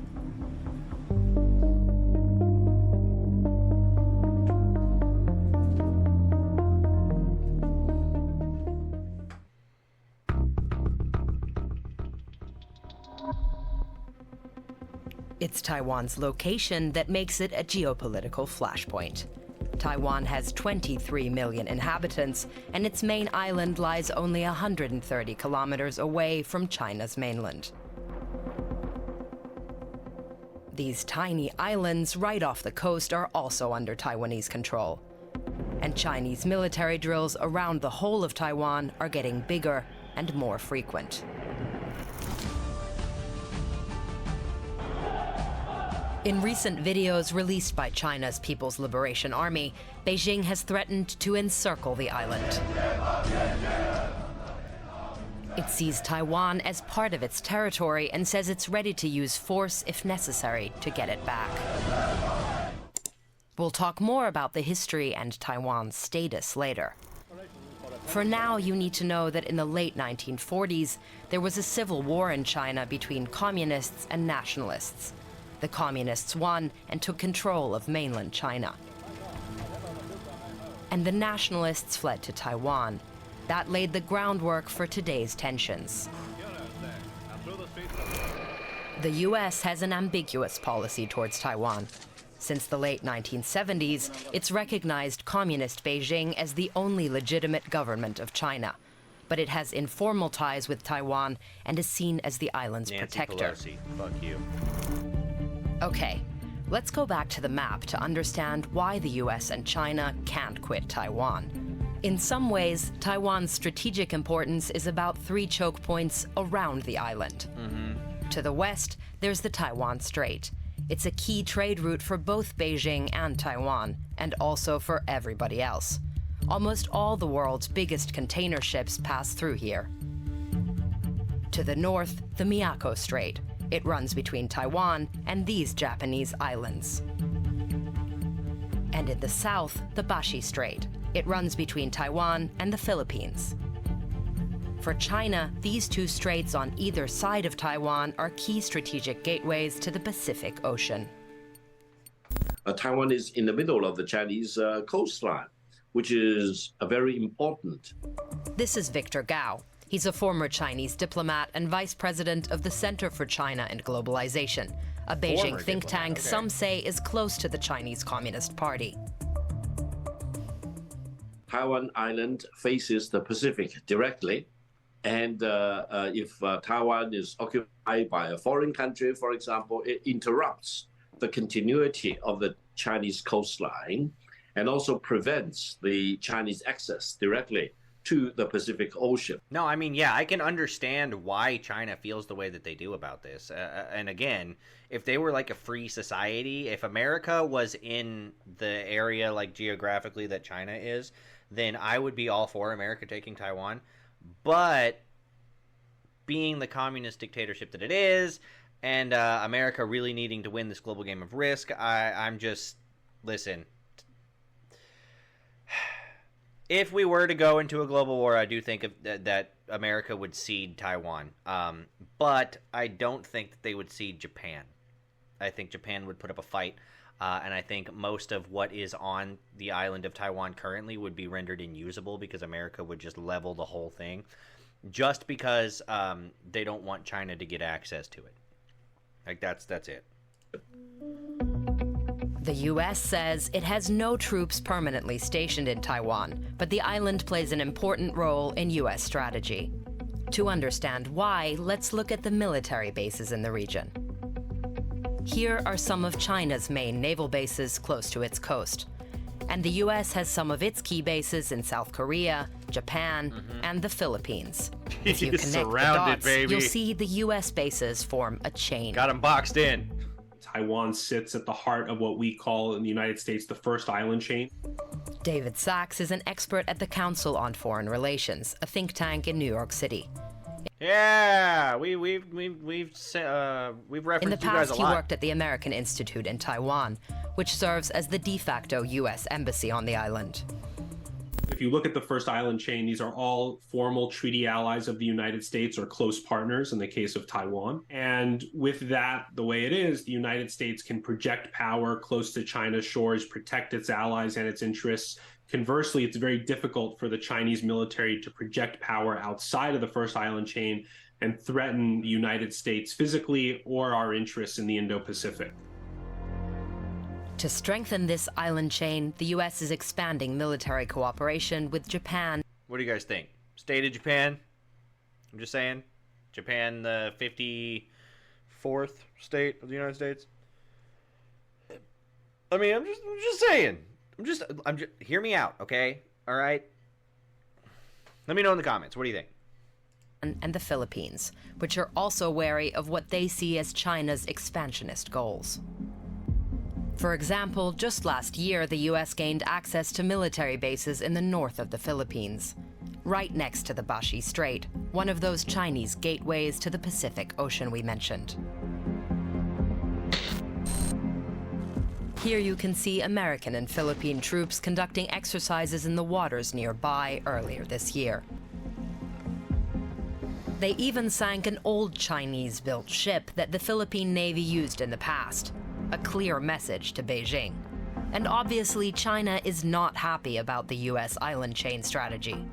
It's Taiwan's location that makes it a geopolitical flashpoint. Taiwan has 23 million inhabitants, and its main island lies only 130 kilometers away from China's mainland. These tiny islands right off the coast are also under Taiwanese control. And Chinese military drills around the whole of Taiwan are getting bigger and more frequent. In recent videos released by China's People's Liberation Army, Beijing has threatened to encircle the island. It sees Taiwan as part of its territory and says it's ready to use force if necessary to get it back. We'll talk more about the history and Taiwan's status later. For now, you need to know that in the late 1940s, there was a civil war in China between communists and nationalists. The communists won and took control of mainland China. And the nationalists fled to Taiwan. That laid the groundwork for today's tensions. The U.S. has an ambiguous policy towards Taiwan. Since the late 1970s, it's recognized Communist Beijing as the only legitimate government of China. But it has informal ties with Taiwan and is seen as the island's protector. Pelosi, fuck you. Okay, let's go back to the map to understand why the US and China can't quit Taiwan. In some ways, Taiwan's strategic importance is about 3 choke points around the island. To the west, there's the Taiwan Strait. It's a key trade route for both Beijing and Taiwan, and also for everybody else. Almost all the world's biggest container ships pass through here. To the north, the Miyako Strait. It runs between Taiwan and these Japanese islands. And in the south, the Bashi Strait. It runs between Taiwan and the Philippines. For China, these 2 straits on either side of Taiwan are key strategic gateways to the Pacific Ocean. Taiwan is in the middle of the Chinese coastline, which is very important. This is Victor Gao. He's a former Chinese diplomat and vice president of the Center for China and Globalization, a Beijing think tank some say is close to the Chinese Communist Party. Taiwan Island faces the Pacific directly, and if Taiwan is occupied by a foreign country, for example, it interrupts the continuity of the Chinese coastline and also prevents the Chinese access directly to the Pacific Ocean. No, I mean, yeah, I can understand why China feels the way that they do about this. And again, if they were like a free society, if America was in the area like geographically that China is, then I would be all for America taking Taiwan. But being the communist dictatorship that it is, and America really needing to win this global game of risk, I'm just, listen, if we were to go into a global war, I do think that America would cede Taiwan. But I don't think that they would cede Japan. I think Japan would put up a fight. And I think most of what is on the island of Taiwan currently would be rendered unusable because America would just level the whole thing. Just because they don't want China to get access to it. Like, that's it. The U.S. says it has no troops permanently stationed in Taiwan, but the island plays an important role in U.S. strategy. To understand why, let's look at the military bases in the region. Here are some of China's main naval bases close to its coast. And the U.S. has some of its key bases in South Korea, Japan, and the Philippines. If you connect the dots, you'll see the U.S. bases form a chain. Got them boxed in. Taiwan sits at the heart of what we call in the United States the first island chain. David Sachs is an expert at the Council on Foreign Relations, a think tank in New York City. Yeah, we've referenced in the you guys past, a he lot. worked at the American Institute in Taiwan, which serves as the de facto U.S. embassy on the island. If you look at the first island chain, these are all formal treaty allies of the United States or close partners in the case of Taiwan. And with that, the way it is, the United States can project power close to China's shores, protect its allies and its interests. Conversely, it's very difficult for the Chinese military to project power outside of the first island chain and threaten the United States physically or our interests in the Indo-Pacific. To strengthen this island chain, the U.S. is expanding military cooperation with Japan. What do you guys think? State of Japan? I'm just saying. Japan, the 54th state of the United States. I mean, I'm just saying. I'm just hear me out, okay? All right? Let me know in the comments. What do you think? And the Philippines, which are also wary of what they see as China's expansionist goals. For example, just last year, the U.S. gained access to military bases in the north of the Philippines, right next to the Bashi Strait, one of those Chinese gateways to the Pacific Ocean we mentioned. Here you can see American and Philippine troops conducting exercises in the waters nearby earlier this year. They even sank an old Chinese-built ship that the Philippine Navy used in the past. A clear message to Beijing. And obviously, China is not happy about the U.S. island chain strategy.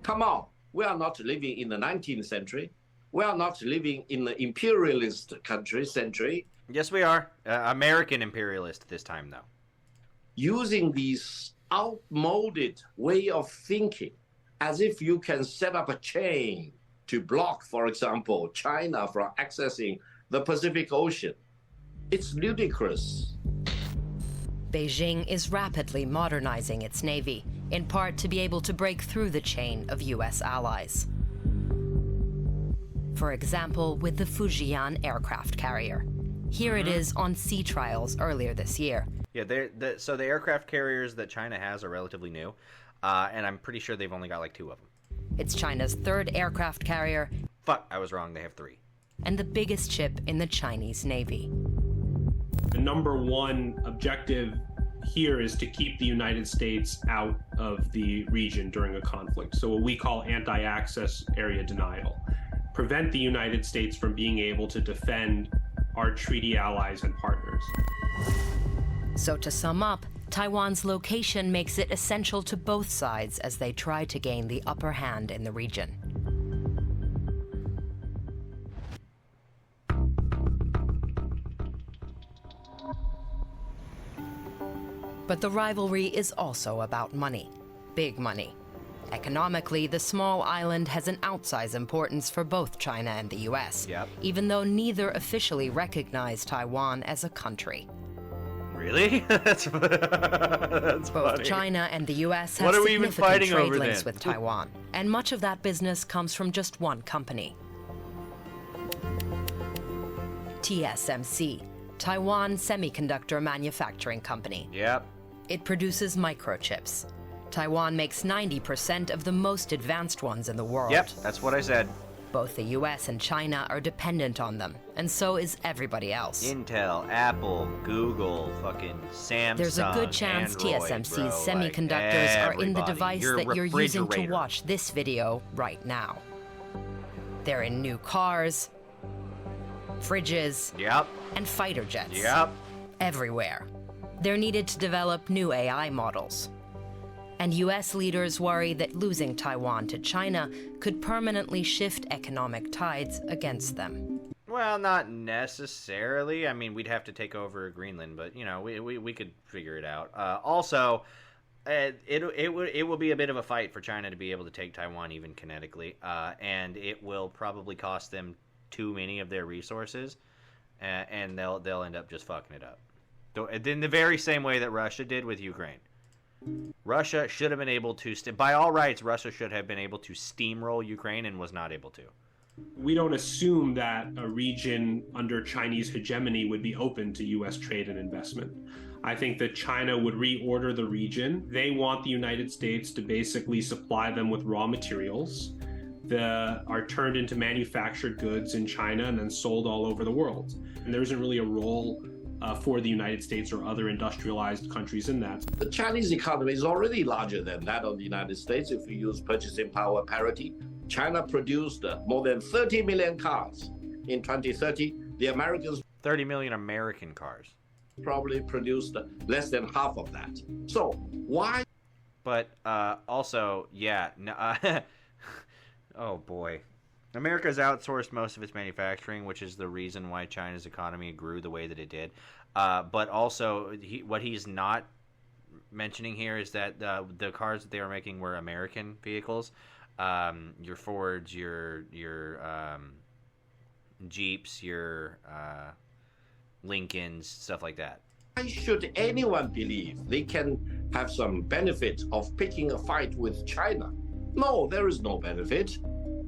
Come on, we are not living in the 19th century. We are not living in the imperialist century. Yes, we are. American imperialist this time, though. Using this outmoded way of thinking, as if you can set up a chain to block, for example, China from accessing the Pacific Ocean. It's ludicrous. Beijing is rapidly modernizing its navy, in part to be able to break through the chain of U.S. allies. For example, with the Fujian aircraft carrier. Here it is on sea trials earlier this year. Yeah, so the aircraft carriers that China has are relatively new, and I'm pretty sure they've only got like 2 of them. It's China's 3rd aircraft carrier. Fuck, I was wrong, they have 3. And the biggest ship in the Chinese Navy. The number one objective here is to keep the United States out of the region during a conflict. So what we call anti-access area denial. Prevent the United States from being able to defend our treaty allies and partners. So to sum up, Taiwan's location makes it essential to both sides as they try to gain the upper hand in the region. But the rivalry is also about money. Big money. Economically, the small island has an outsized importance for both China and the US, even though neither officially recognize Taiwan as a country. Really? That's Both funny. China and the US have What are we even significant fighting trade over links then? with Taiwan, and much of that business comes from just one company. TSMC, Taiwan Semiconductor Manufacturing Company. Yep. It produces microchips. Taiwan makes 90% of the most advanced ones in the world. Yep, that's what I said. Both the US and China are dependent on them, and so is everybody else. Intel, Apple, Google, fucking Samsung, There's a good chance Android, TSMC's bro, semiconductors are in the everybody. device Your that you're using to refrigerator. watch this video right now. They're in new cars, fridges, and fighter jets. Everywhere. They're needed to develop new AI models. And US leaders worry that losing Taiwan to China could permanently shift economic tides against them. Well, not necessarily. I mean, we'd have to take over Greenland, but you know, we could figure it out. Also, it will be a bit of a fight for China to be able to take Taiwan even kinetically, and it will probably cost them too many of their resources, and they'll end up just fucking it up. In the very same way that Russia did with Ukraine. Russia should have been able to, by all rights, Russia should have been able to steamroll Ukraine and was not able to. We don't assume that a region under Chinese hegemony would be open to U.S. trade and investment. I think that China would reorder the region. They want the United States to basically supply them with raw materials that are turned into manufactured goods in China and then sold all over the world. And there isn't really a role for the United States or other industrialized countries in that. The Chinese economy is already larger than that of the United States if you use purchasing power parity. China produced more than 30 million cars in 2030. The Americans 30 million American cars. Probably produced less than half of that. So why? But also, yeah. Oh boy. America's outsourced most of its manufacturing, which is the reason why China's economy grew the way that it did. But also, what he's not mentioning here is that the cars that they were making were American vehicles. Your Fords, your Jeeps, your Lincolns, stuff like that. Why should anyone believe they can have some benefit of picking a fight with China? No, there is no benefit.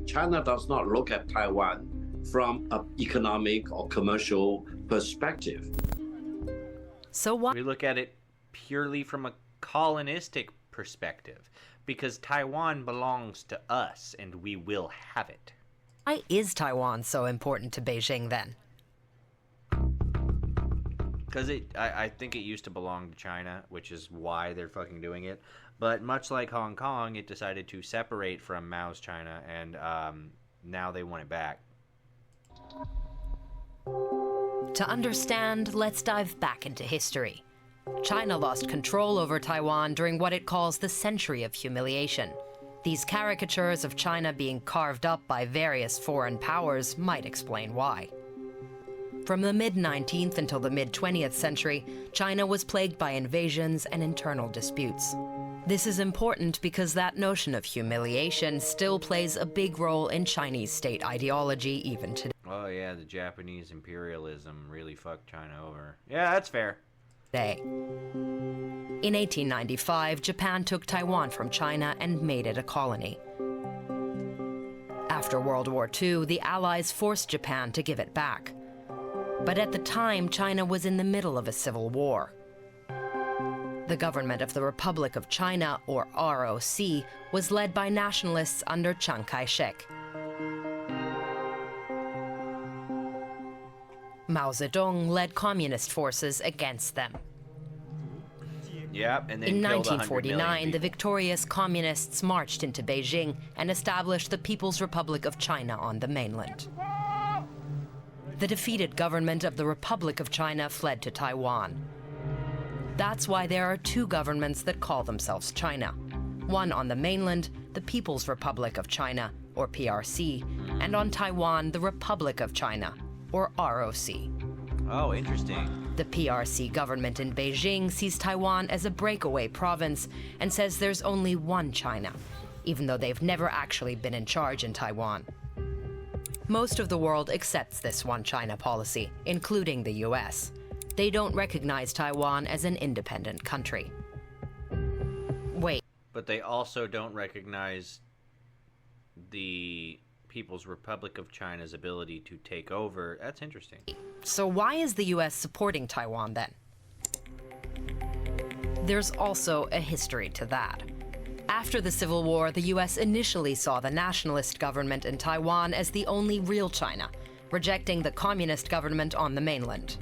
China does not look at Taiwan from an economic or commercial perspective. So why? We look at it purely from a colonistic perspective, because Taiwan belongs to us and we will have it. Why is Taiwan so important to Beijing then? Because I think it used to belong to China, which is why they're fucking doing it. But much like Hong Kong, it decided to separate from Mao's China, and now they want it back. To understand, let's dive back into history. China lost control over Taiwan during what it calls the Century of Humiliation. These caricatures of China being carved up by various foreign powers might explain why. From the mid-19th until the mid-20th century, China was plagued by invasions and internal disputes. This is important because that notion of humiliation still plays a big role in Chinese state ideology even today. Oh yeah, the Japanese imperialism really fucked China over. Yeah, that's fair. day. In 1895, Japan took Taiwan from China and made it a colony. After World War II, the Allies forced Japan to give it back. But at the time, China was in the middle of a civil war. The government of the Republic of China, or ROC, was led by nationalists under Chiang Kai-shek. Mao Zedong led communist forces against them. Yep, and they In killed 100 million 1949, the people. victorious communists marched into Beijing and established the People's Republic of China on the mainland. The defeated government of the Republic of China fled to Taiwan. That's why there are two governments that call themselves China. One on the mainland, the People's Republic of China, or PRC, and on Taiwan, the Republic of China, or ROC. Oh, interesting. The PRC government in Beijing sees Taiwan as a breakaway province and says there's only one China, even though they've never actually been in charge in Taiwan. Most of the world accepts this one China policy, including the US. They don't recognize Taiwan as an independent country. Wait. But they also don't recognize the People's Republic of China's ability to take over. That's interesting. So why is the US supporting Taiwan then? There's also a history to that. After the Civil War, the US initially saw the nationalist government in Taiwan as the only real China, rejecting the communist government on the mainland.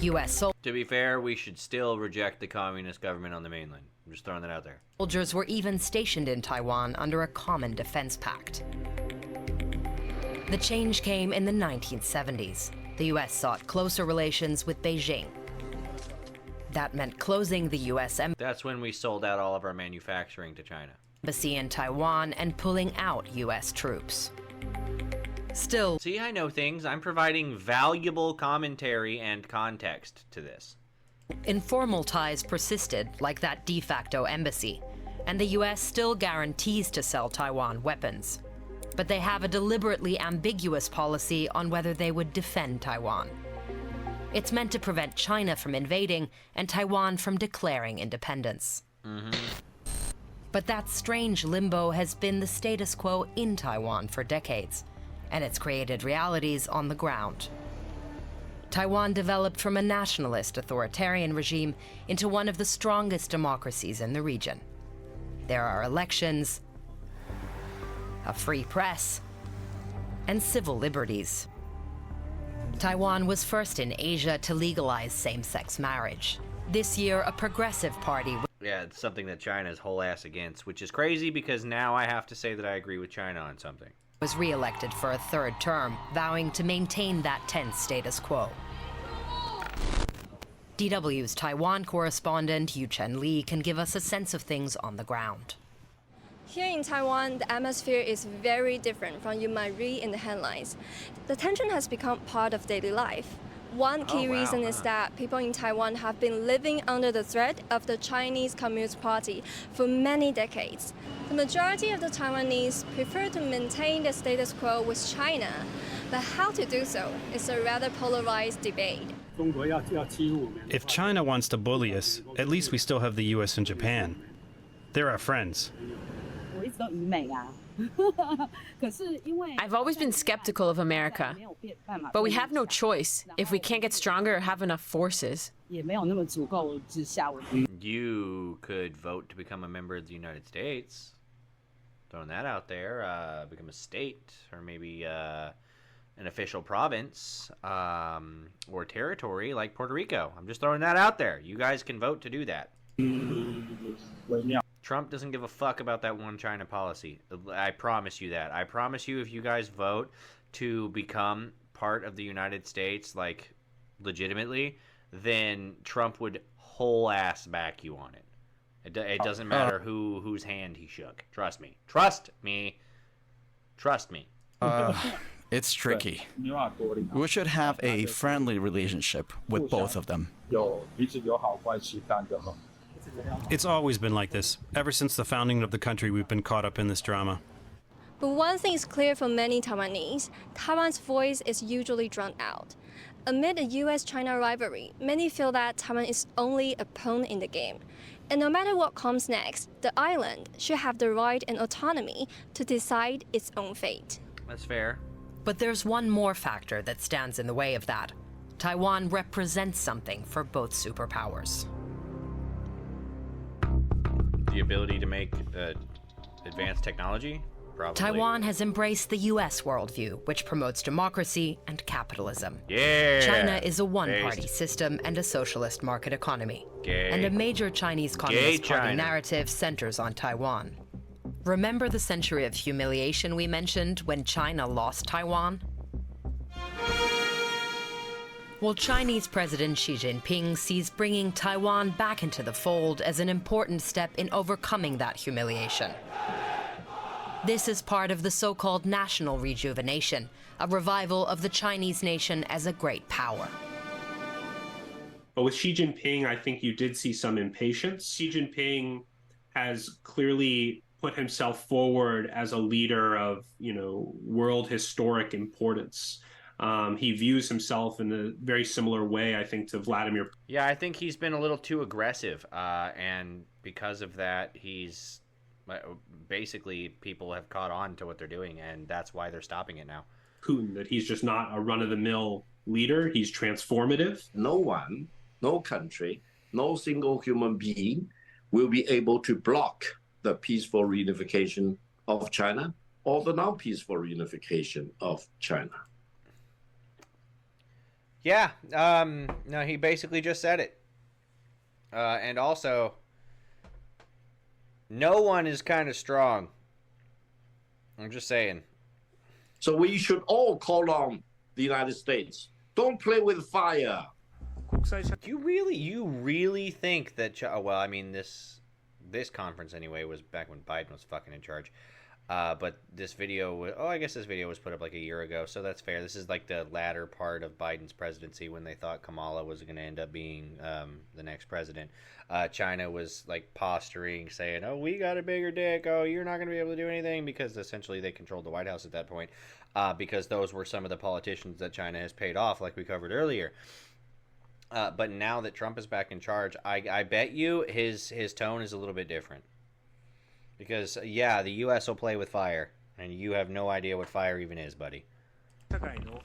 US To be fair, we should still reject the communist government on the mainland. I'm just throwing that out there. soldiers were even stationed in Taiwan under a common defense pact. The change came in the 1970s. The US sought closer relations with Beijing. That meant closing the US That's when we sold out all of our manufacturing to China. embassy in Taiwan and pulling out US troops. Still, See, I know things. I'm providing valuable commentary and context to this. informal ties persisted, like that de facto embassy, and the US still guarantees to sell Taiwan weapons. But they have a deliberately ambiguous policy on whether they would defend Taiwan. It's meant to prevent China from invading and Taiwan from declaring independence. But that strange limbo has been the status quo in Taiwan for decades, and it's created realities on the ground. Taiwan developed from a nationalist authoritarian regime into one of the strongest democracies in the region. There are elections, a free press, and civil liberties. Taiwan was first in Asia to legalize same-sex marriage. This year, a progressive party Yeah, it's something that China's whole ass against, which is crazy because now I have to say that I agree with China on something. was re-elected for a third term, vowing to maintain that tense status quo. DW's Taiwan correspondent Yu Chen Lee can give us a sense of things on the ground. Here in Taiwan, the atmosphere is very different from you might read in the headlines. The tension has become part of daily life. One key reason is that people in Taiwan have been living under the threat of the Chinese Communist Party for many decades. The majority of the Taiwanese prefer to maintain the status quo with China, but how to do so is a rather polarized debate. If China wants to bully us, at least we still have the US and Japan. They're our friends. I've always been skeptical of America, but we have no choice if we can't get stronger or have enough forces. You could vote to become a member of the United States. Throwing that out there, become a state, or maybe an official province or territory like Puerto Rico. I'm just throwing that out there. You guys can vote to do that. Trump doesn't give a fuck about that one China policy. I promise you that. I promise you if you guys vote to become part of the United States, like, legitimately, then Trump would whole ass back you on it. It doesn't matter whose hand he shook. Trust me. Trust me. Trust me. It's tricky. We should have a friendly relationship with both of them. It's always been like this. Ever since the founding of the country, we've been caught up in this drama. But one thing is clear for many Taiwanese, Taiwan's voice is usually drowned out. Amid the US-China rivalry, many feel that Taiwan is only a pawn in the game. And no matter what comes next, the island should have the right and autonomy to decide its own fate. That's fair. But there's one more factor that stands in the way of that. Taiwan represents something for both superpowers. The ability to make advanced technology? Probably. Taiwan has embraced the U.S. worldview, which promotes democracy and capitalism. Yeah. China is a one-party system and a socialist market economy. Gay. And a major Chinese Communist Party narrative centers on Taiwan. Remember the century of humiliation we mentioned when China lost Taiwan? Well, Chinese President Xi Jinping sees bringing Taiwan back into the fold as an important step in overcoming that humiliation. This is part of the so-called national rejuvenation, a revival of the Chinese nation as a great power. But with Xi Jinping, I think you did see some impatience. Xi Jinping has clearly put himself forward as a leader of, world historic importance. He views himself in a very similar way, I think, to Vladimir. Yeah, I think he's been a little too aggressive, and because of that, he's basically people have caught on to what they're doing, and that's why they're stopping it now. Putin, that he's just not a run-of-the-mill leader. He's transformative. No one, no country, no single human being will be able to block the peaceful reunification of China or the now peaceful reunification of China. Yeah, no, he basically just said it. And also, no one is kind of strong. I'm just saying. So we should all call on the United States. Don't play with fire. You really think that? Well, I mean, this conference anyway was back when Biden was fucking in charge. But this video, I guess this video was put up like a year ago, so that's fair. This is like the latter part of Biden's presidency when they thought Kamala was going to end up being the next president. China was like posturing, saying, "Oh, we got a bigger dick. Oh, you're not going to be able to do anything," because essentially they controlled the White House at that point. Because those were some of the politicians that China has paid off, like we covered earlier. But now that Trump is back in charge, I bet you his tone is a little bit different. Because, yeah, the U.S. will play with fire, and you have no idea what fire even is, buddy.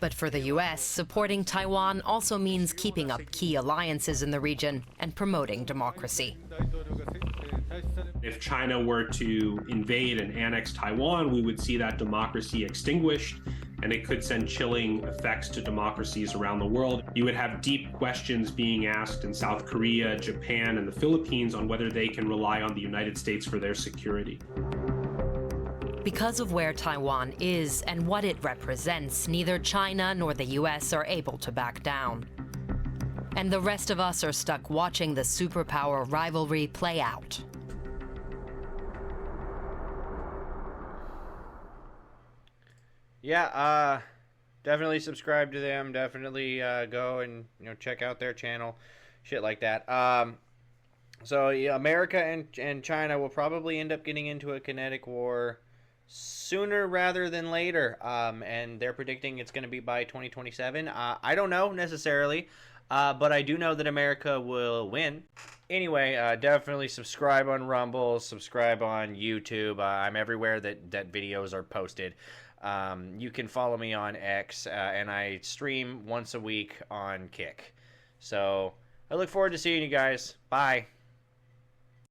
But for the U.S., supporting Taiwan also means keeping up key alliances in the region and promoting democracy. If China were to invade and annex Taiwan, we would see that democracy extinguished, and it could send chilling effects to democracies around the world. You would have deep questions being asked in South Korea, Japan, and the Philippines on whether they can rely on the United States for their security. Because of where Taiwan is and what it represents, neither China nor the U.S. are able to back down. And the rest of us are stuck watching the superpower rivalry play out. Yeah, definitely subscribe to them. Definitely go and check out their channel, shit like that. So yeah, America and China will probably end up getting into a kinetic war sooner rather than later. And they're predicting it's going to be by 2027. I don't know necessarily, but I do know that America will win. Anyway, definitely subscribe on Rumble, subscribe on YouTube. I'm everywhere that videos are posted. You can follow me on X, and I stream once a week on Kick. So I look forward to seeing you guys. Bye.